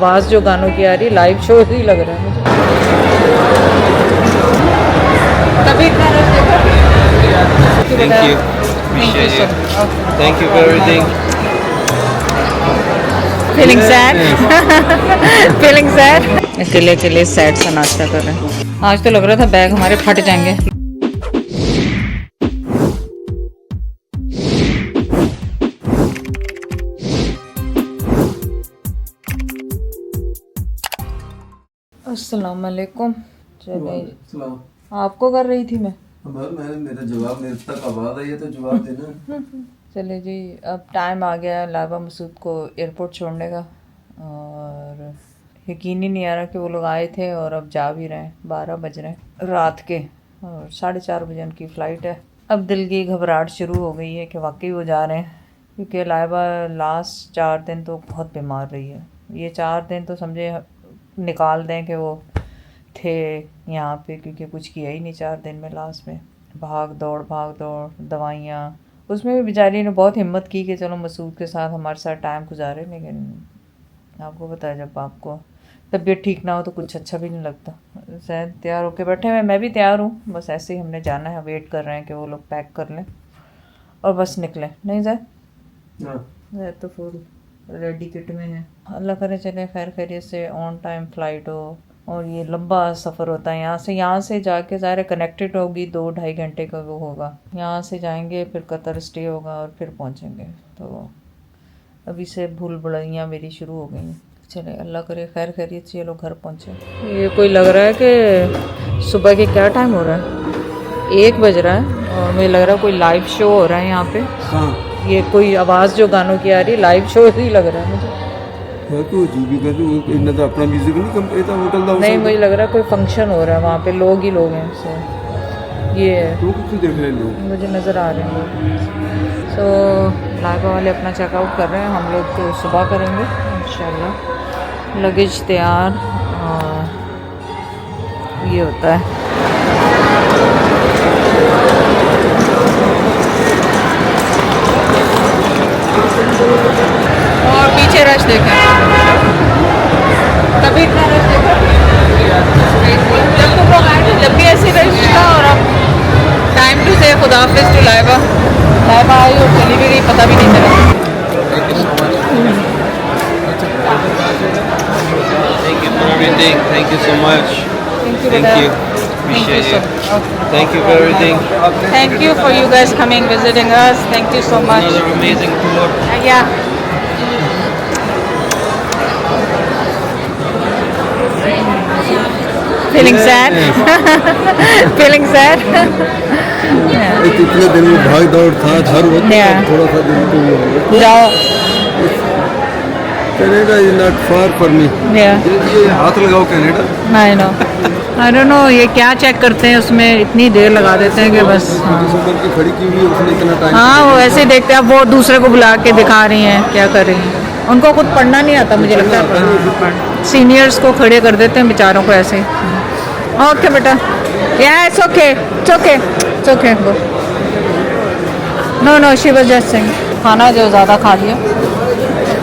आवाज़ जो गानों की आ रही है लाइव शो ही लग रहा है मुझे। तभी Thank you. Appreciate you. Thank you for everything. Feeling sad feeling sad. अकेले अकेले सैड सा नाश्ता कर रहे हैं। आज तो लग रहा था बैग हमारे फट जाएंगे। अस्सलाम वालेकुम। चलिए आपको कर रही थी मैं। मैंने मेरा जवाब मेरे तक आवाज़ आई है तो जवाब देना। चलिए जी, अब टाइम आ गया लाइबा मसूद को एयरपोर्ट छोड़ने का और यकीन ही नहीं आ रहा कि वो लोग आए थे और अब जा भी रहे हैं। 12 बज रहे हैं रात के और 4:30 बजे उनकी फ़्लाइट है। अब दिल की घबराहट शुरू हो गई है कि वाकई वो जा रहे हैं, क्योंकि लाइबा लास्ट 4 दिन तो बहुत बीमार रही है। ये 4 दिन तो समझे निकाल दें कि वो थे यहाँ पे, क्योंकि कुछ किया ही नहीं 4 दिन में। लास्ट में भाग दौड़ दवाइयाँ, उसमें भी बेचारी ने बहुत हिम्मत की कि चलो मसूद के साथ हमारे साथ टाइम गुजारे, लेकिन आपको पता है जब आपको तबीयत ठीक ना हो तो कुछ अच्छा भी नहीं लगता। शायद तैयार होके बैठे हुए, मैं भी तैयार हूँ, बस ऐसे ही हमने जाना है। वेट कर रहे हैं कि वो लोग पैक कर लें और बस निकलें। नहीं जाए तो फुल रेडी किट में है। अल्लाह करे चले खैर खैरियत से, ऑन टाइम फ़्लाइट हो। और ये लंबा सफ़र होता है, यहाँ से जाके ज़ाहिर कनेक्टेड होगी, 2-2.5 घंटे का वो होगा। यहाँ से जाएंगे, फिर कतर स्टे होगा और फिर पहुँचेंगे। तो अभी से भूल भुलैयाँ मेरी शुरू हो गई। चले अल्लाह करे खैर खैरियत से ये लोग घर पहुँचे। ये कोई लग रहा है कि सुबह के क्या टाइम हो रहा है, 1 बज रहा है और मुझे लग रहा है कोई लाइव शो हो रहा है यहाँ पे। ये कोई आवाज़ जो गानों की आ रही है लाइव शो ही लग रहा है मुझे। तो जी भी कर इतना तो अपना म्यूजिक नहीं कंप्लीट था होटल दा। नहीं, मुझे लग रहा है कोई फंक्शन हो रहा है वहाँ पे, लोग ही लोग हैं। सो ये तो कुछ देख रहे लोग मुझे नज़र आ रहे हैं। सो लाइबा वाले अपना चेकआउट कर रहे हैं, हम लोग तो सुबह करेंगे इंशाल्लाह। लगेज तैयार और ये होता है। और पीछे रश देखा तभी इतना रश देखा जब तुम लोग आए थे, जब भी ऐसे रश था। और अब टाइम टू से खुदा हाफिज़ टू लाइबा आई और चली भी गई, पता भी नहीं चला। Thank you for everything. Thank you so much. Thank you. Appreciate you. Thank you for everything. Thank you for you guys coming visiting us. Thank you so much. Another amazing tour. Yeah. Feeling sad? Feeling sad? इतने दिन में भाग दौड़ था, घर होता Yeah. थोड़ा सा दिन तो वो हो गया। जाओ। Canada is not far for me. Yeah. ये हाथ लगाओ Canada. I know. I don't know ये क्या चेक करते हैं उसमें, इतनी देर लगा देते हैं कि बस। दिसंबर की खड़ी की हुई है उसने इतना टाइम। हाँ, वो ऐसे देखते हैं। अब वो दूसरे को बुला के दिखा रही हैं क्या कर रही हैं। उनको खुद पढ़ना नहीं आता मुझे लगता है। सीनियर्स को खड़े कर देते हैं बेचारों को ऐसे। ओके बेटा, या it's okay it's okay it's okay. No she was just saying. खाना जो ज़्यादा खा लिया,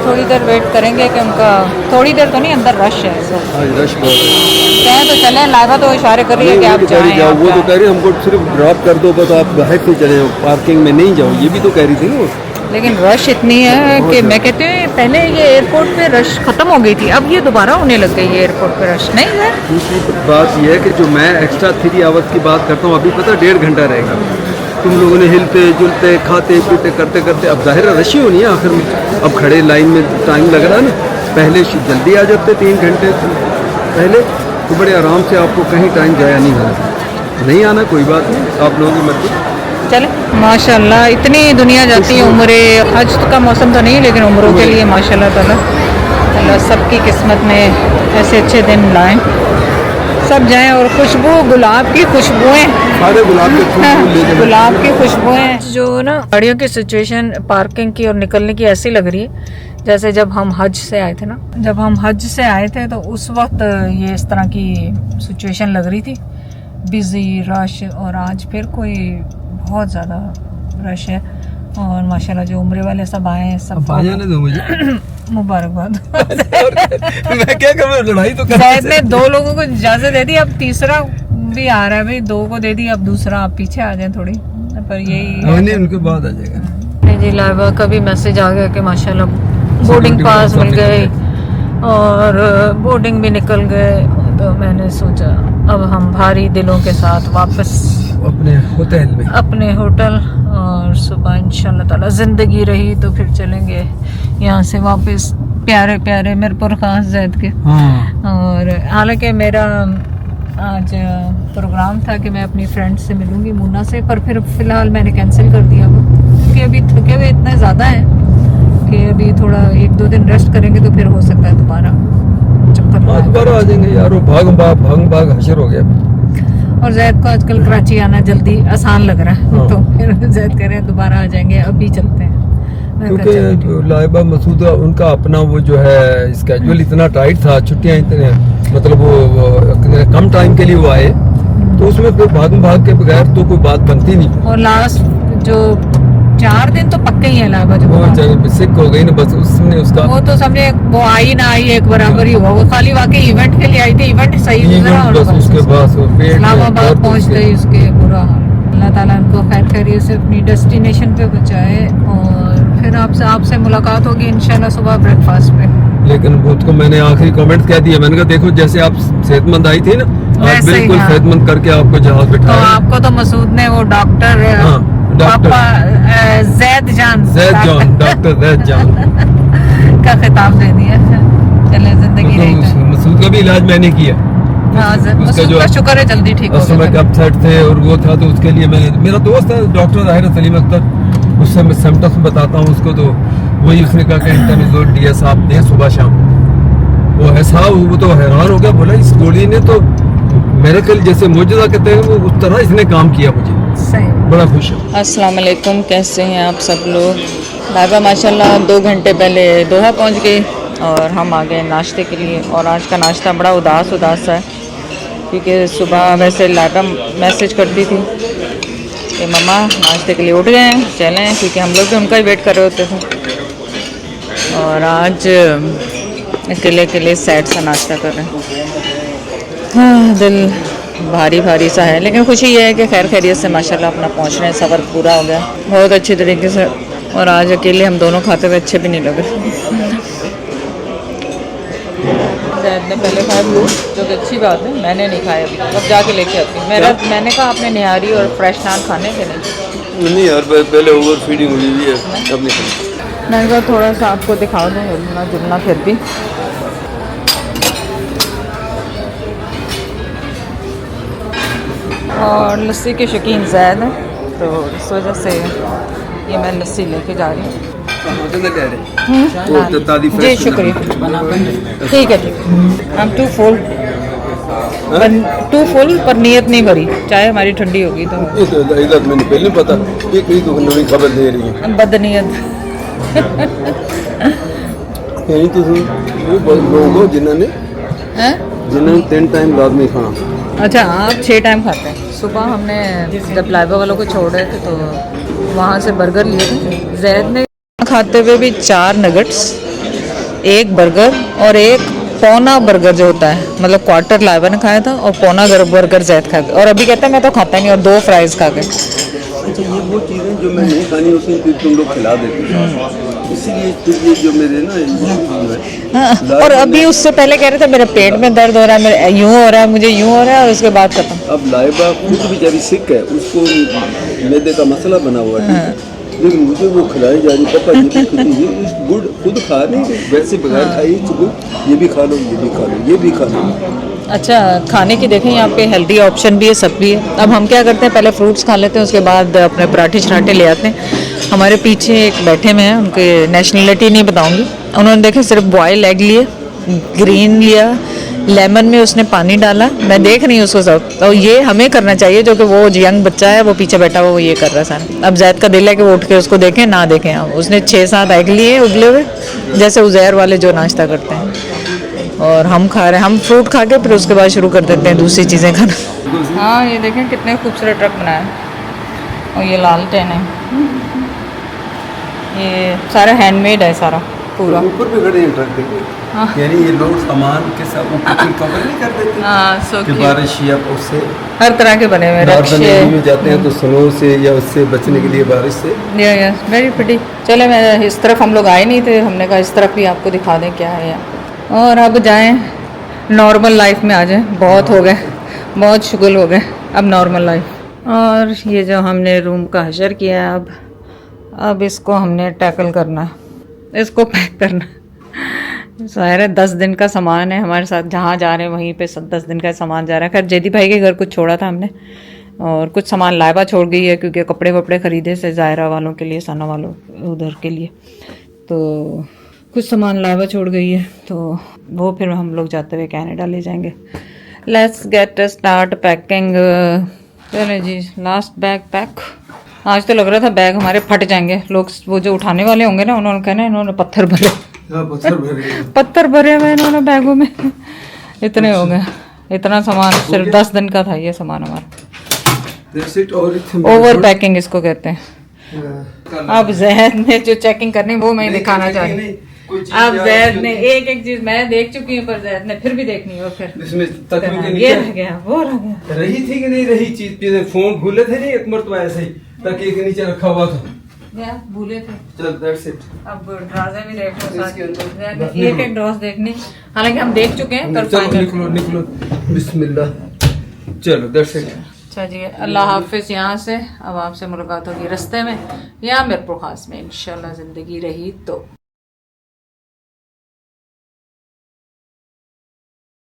थोड़ी देर वेट करेंगे कि उनका, थोड़ी देर तो नहीं, अंदर रश है। आज रश बहुत है। कहें तो चले, लाइबा तो इशारे कर रही है कि आप जाएं। वो तो कह रही है हमको सिर्फ ड्रॉप कर दो बस, आप बाहर से चले जाओ, पार्किंग में नहीं जाओ, ये भी तो कह रही थी ना वो। लेकिन रश इतनी है कि मैं कहती हूँ पहले ये एयरपोर्ट पे रश ख़त्म हो गई थी, अब ये दोबारा होने लग गई है एयरपोर्ट पे रश। नहीं है दूसरी बात यह है कि जो मैं एक्स्ट्रा 3 आवर्स की बात करता हूँ, अभी पता 1.5 घंटा रहेगा। तुम लोगों ने हिलते जुलते खाते पीते करते करते अब जाहिर रश ही होनी है आखिर में। अब खड़े लाइन में टाइम लग रहा है ना, पहले जल्दी आ जाते 3 घंटे पहले तो बड़े आराम से आपको कहीं टाइम जाया नहीं होना। नहीं आना कोई बात नहीं, आप लोगों की मर्जी। चले माशाल्लाह इतनी दुनिया जाती है उम्रे। हज का मौसम तो नहीं, लेकिन उम्रों के लिए माशाल्लाह ताला अल्लाह सबकी किस्मत में ऐसे अच्छे दिन लाएं, सब जाएं। और खुशबू, गुलाब की खुशबुएं, सारे गुलाब के फूल ले जाओ। गुलाब की खुशबुएं। जो ना गाड़ियों की सिचुएशन पार्किंग की और निकलने की ऐसी लग रही है जैसे जब हम हज से आए थे ना। जब हम हज से आए थे तो उस वक्त ये इस तरह की सिचुएशन लग रही थी, बिजी रश। और आज फिर कोई बहुत ज़्यादा रश है। और माशाल्लाह जो उम्रे वाले सब आए हैं, सब आ जाने दो मुझे। मुबारकबाद। मैं क्या करूँ, लड़ाई तो कर जैद ने 2 लोगों को इजाजत दे दी, अब तीसरा भी आ रहा है भाई, 2 को दे दी, अब दूसरा आप पीछे आ जाए थोड़ी, पर यही है। नहीं, उनके बाद आ जाएगा। नहीं जी, लाइबा का भी मैसेज आ गया कि माशाल्लाह बोर्डिंग पास मिल गए और बोर्डिंग भी निकल गए। तो मैंने सोचा अब हम भारी दिलों के साथ वापस अपने होटल में, अपने होटल, और सुबह इंशाल्लाह ताला जिंदगी रही तो फिर चलेंगे यहाँ से वापस प्यारे प्यारे मिरपुर खास जैद के। हाँ। और हालांकि मेरा आज प्रोग्राम था कि मैं अपनी फ्रेंड से मिलूंगी मुन्ना से, पर फिर फिलहाल मैंने कैंसिल कर दिया वो, क्योंकि अभी थके हुए इतने ज़्यादा हैं कि अभी थोड़ा 1-2 दिन रेस्ट करेंगे तो फिर हो सकता है दोबारा चक्कर लगाए। दोबारा आ जाएंगे यार, वो भाग भाग हशर हो गया। और जैद को आजकल कराची आना जल्दी आसान लग रहा है। हाँ। तो फिर जैद कह रहे हैं दोबारा आ जाएंगे, अभी चलते हैं। मैं कहा, चलो ठीक क्योंकि लाइबा मसूदा उनका अपना वो जो है स्केड्यूल इतना टाइट था, छुट्टियां इतने मतलब वो कम टाइम के लिए वो आए, तो उसमें फिर भाग के बगैर तो कोई बात बनती नहीं। और लास्ट जो 4 दिन तो पक्के ही है लाइबा जो वो वहाँ। जब सिक हो गई ना, बस उसने उसका वो तो समझे वो आई ना आई एक बराबर ही हुआ, वो खाली वाकई इवेंट के लिए आई थी, इवेंट सही गुजरा और बस उसके बाद वो पेट में इस्लामाबाद दर्द पहुंच उसके- गई, उसके बुरा हाल। अल्लाह ताला उनको खैर खैरियत से अपनी डेस्टिनेशन पे पहुंचाए, और फिर आपसे मुलाकात होगी इंशाल्लाह सुबह ब्रेकफास्ट पे। लेकिन उसको मैंने आखिरी कमेंट कह दिया, मैंने कहा देखो जैसे आप सेहतमंद आई थी ना, आज वैसे ही, बिल्कुल हाँ। सेहतमंद करके आपको जहाज तो बिठाया। आपको तो मसूद ने वो डॉक्टर हाँ, डॉक्टर। पापा जैद जान डॉक्टर जैद जान का खिताब दे दिया। चले जिंदगी रही तो। मसूद का भी इलाज मैंने किया। हाँ, उसका मसूद जो का शुक्र है जल्दी ठीक हो उस समय गया। अपसेट थे और वो था, तो उसके लिए मैंने, मेरा दोस्त है डॉक्टर ज़ाहिर सलीम अख्तर, उससे मैं सिम्टम्स बताता हूँ उसको, तो वही उसने कहा कि इंटरमिजोल DS आप दें सुबह शाम। वो ऐसा वो तो हैरान हो गया, बोला इस गोली ने तो मेरे कल जैसे मौजूदा कहते हैं वो उस तरह इसने काम किया मुझे, सही। बड़ा खुश है। अस्सलाम वालेकुम, कैसे हैं आप सब लोग। लाइबा माशाल्लाह 2 घंटे पहले दोहा पहुंच गई और हम आ गए नाश्ते के लिए। और आज का नाश्ता बड़ा उदास सा है, क्योंकि सुबह वैसे लाइबा मैसेज करती थी कि मम्मा नाश्ते के लिए उठ गए हैं चलें, क्योंकि हम लोग भी उनका ही वेट कर रहे होते थे। और आज अकेले सैड सा नाश्ता कर रहे हैं। हाँ, दिल भारी भारी सा है, लेकिन खुशी ये है कि खैर खैरियत से माशाल्लाह अपना पहुंच रहे हैं, सफ़र पूरा हो गया बहुत अच्छे तरीके से। और आज अकेले हम दोनों खाते हुए अच्छे भी नहीं लग रहे। जैद ने पहले खाया फ्रूट, जो कि अच्छी बात है, मैंने नहीं खाया अभी, अब जाके लेके आती हूँ। मैंने कहा आपने निहारी और फ्रेश नान खाने के नहीं यार पहले ओवर फीडिंग हुई हुई है, अब नहीं। मैंने कहा थोड़ा सा आपको दिखा दूँ, हिलना जुलना फिर भी। और लस्सी के शौकीन ज़ैद हैं, तो इस वजह से ये मैं लस्सी लेके जा रही हूँ। जी शुक्रिया, ठीक है ठीक है। हम टू फुल पर नीयत नहीं भरी, चाहे हमारी ठंडी होगी तो मैंने पहले पता ये कोई तो नई खबर दे रही है, बदनीयत। यही तो वो लोग जिन्होंने 3 टाइम लाजमी खाना। अच्छा, आप 6 टाइम खाते हैं। सुबह हमने जब लाइबा वालों को छोड़ रहे थे तो वहाँ से बर्गर लिए थे। जैद ने खाते हुए भी 4 नगट्स, 1 बर्गर और 1 पौना बर्गर जो होता है, मतलब क्वार्टर लाइबा ने खाया था और पौना बर्गर जैद खा गया। और अभी कहता है मैं तो खाता नहीं, और 2 फ्राइज़ खा गए। अच्छा, ये वो चीज़ें जो मैं नहीं खानी उसी तुम लोग खिला देते हो, इसीलिए ये जो मेरे ना हाँ, और अभी उससे पहले कह रहे थे मेरे पेट में दर्द हो रहा है, मेरे यूँ हो रहा है, मुझे यूँ हो रहा है, और उसके बाद खत्म। अब लाइबा खुद बेचारी सिक है, उसको मैदे का मसला बना हुआ है, लेकिन मुझे वो खिलाई जा रही, पापा ये गुड़ खुद खा नहीं रही, वैसे बगैर खाई ये भी खा लो, ये भी खा लो, ये भी खा लो। अच्छा, खाने की देखें यहाँ पे हेल्दी ऑप्शन भी है, सब भी है। अब हम क्या करते हैं, पहले फ्रूट्स खा लेते हैं, उसके बाद अपने पराठे शराठे ले आते हैं। हमारे पीछे एक बैठे में हैं, उनके नेशनलिटी नहीं बताऊंगी, उन्होंने देखे सिर्फ बॉयल एग लिए, ग्रीन लिया, लेमन में उसने पानी डाला, मैं देख रही हूँ उसको सब। तो ये हमें करना चाहिए, जो कि वो यंग बच्चा है वो पीछे बैठा हुआ वो ये कर रहा है सारा। अब जैद का दिल है कि वो उठ के उसको देखें ना देखें। हम उसने 6-7 एग लिए उबले हुए, जैसे उज़ैर वाले जो नाश्ता करते हैं, और हम खा रहे हैं। हम फ्रूट खा के फिर उसके बाद शुरू कर देते हैं दूसरी चीज़ें खाना। हाँ, ये देखें कितने खूबसूरत ट्रक बनाया है, और ये लालटेन है, ये सारा हैंडमेड है सारा। पूरा। ऊपर भी खड़े हैं ट्रक देखे, हाँ। यानी ये लोग सामान के साथ ऊपर कवर नहीं कर देते हाँ, so कि cute। बारिश या उससे हर तरह के बने हुए नॉर्दर्न रक्शे। एरिया में जाते हैं तो स्नो से या उससे बचने के लिए बारिश से। Yes very pretty. चले, मैं इस तरफ हम लोग आए नहीं थे, हमने कहा इस तरफ भी आपको दिखा दें क्या है यहाँ। और अब जाएं नॉर्मल लाइफ में आ जाएं, बहुत हो गए, बहुत शुगल हो गए, अब नॉर्मल लाइफ। और ये जो हमने रूम का हशर किया है, अब इसको हमने टैकल करना है, इसको पैक करना है। ज़ाहिर है 10 दिन का सामान है हमारे साथ, जहाँ जा रहे हैं वहीं पे 10 दिन का सामान जा रहा है। खैर जैदी भाई के घर कुछ छोड़ा था हमने, और कुछ सामान लाइबा छोड़ गई है क्योंकि कपड़े वपड़े ख़रीदे से ज़ायरा वालों के लिए, सना वालों उधर के लिए, तो कुछ सामान लाइबा छोड़ गई है, तो वो फिर हम लोग जाते हुए कनाडा ले जाएंगे। Let's get start packing. चले जी, लास्ट बैग पैक। आज तो लग रहा था बैग हमारे फट जाएंगे, लोग वो जो उठाने वाले होंगे ना उन्होंने कहना इन्होंने पत्थर भरे, पत्थर भरे हुए इन्होंने बैगों में, इतने हो गए। इतना सामान सिर्फ 10 दिन का था ये सामान हमारा। ओवर पैकिंग इसको कहते हैं। अब जहद ने जो चेकिंग करनी वो मैं दिखाना चाह रही हूँ। अब जैद ने एक एक चीज मैं देख चुकी हूँ, पर जैद ने फिर भी देखनी है। फिर इसमें तक ये रह गया, वो रह गया। रही थी कि नहीं रही चीज, फोन भूले थे नहीं एक मरतबा ऐसे ही तकिए के नीचे रखा हुआ था, या भूले थे। चल दैट्स इट। अब ड्राजे भी देख लो, इसके अंदर साथ एक एक ड्रॉज देखनी, हालांकि हम देख चुके हैं, पर चलो फाइनल। निकलो निकलो, बिस्मिल्लाह, चलो दैट्स इट। अच्छा जी, अल्लाह हाफिज़। यहाँ से अब आपसे मुलाकात होगी रास्ते में या मीरपुर खास में, इंशाल्लाह ज़िंदगी रही तो।